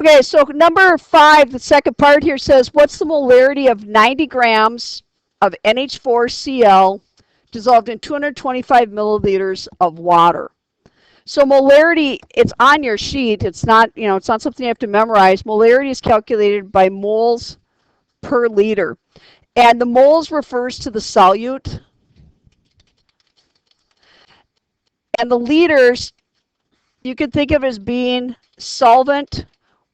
Okay, so number 5, the second part here says, what's the molarity of 90 grams of NH4Cl dissolved in 225 milliliters of water? So molarity, it's on your sheet. It's not, it's not something you have to memorize. Molarity is calculated by moles per liter. And the moles refers to the solute. And the liters, you can think of as being solvent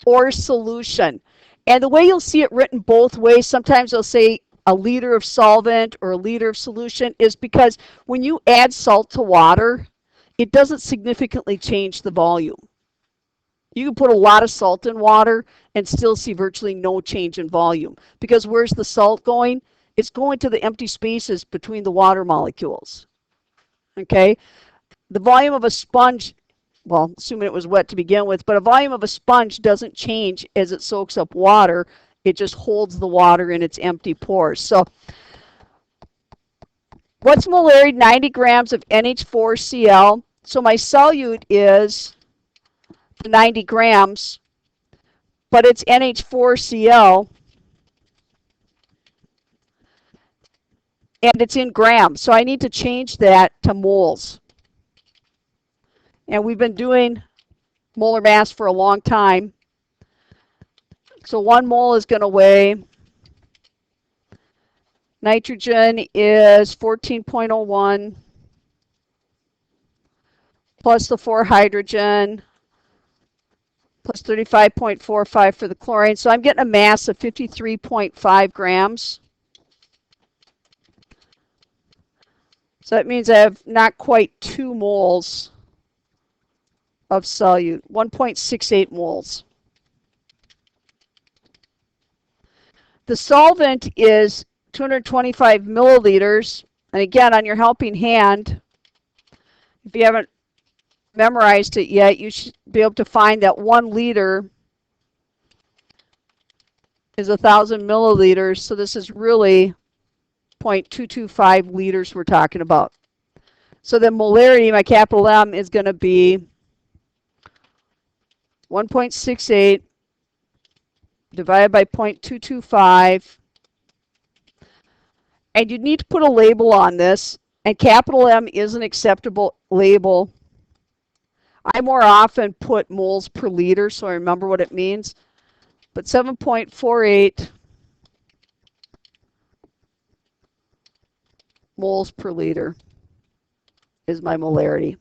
or solution. And the way you'll see it written both ways, sometimes they'll say a liter of solvent or a liter of solution, is because when you add salt to water, it doesn't significantly change the volume. You can put a lot of salt in water and still see virtually no change in volume. Because where's the salt going? It's going to the empty spaces between the water molecules. Okay? The volume of a sponge, well, assuming it was wet to begin with, but a volume of a sponge doesn't change as it soaks up water. It just holds the water in its empty pores. So what's molarity? 90 grams of NH4Cl. So my solute is 90 grams, but it's NH4Cl, and it's in grams. So I need to change that to moles. And we've been doing molar mass for a long time. So 1 mole is going to weigh, nitrogen is 14.01 plus the 4 hydrogen plus 35.45 for the chlorine. So I'm getting a mass of 53.5 grams. So that means I have not quite 2 moles of solute, 1.68 moles. The solvent is 225 milliliters. And again, on your helping hand, if you haven't memorized it yet, you should be able to find that 1 liter is 1,000 milliliters. So this is really 0.225 liters we're talking about. So the molarity, my capital M, is going to be 1.68 divided by 0.225. And you need to put a label on this. And capital M is an acceptable label. I more often put moles per liter, so I remember what it means. But 7.48 moles per liter is my molarity.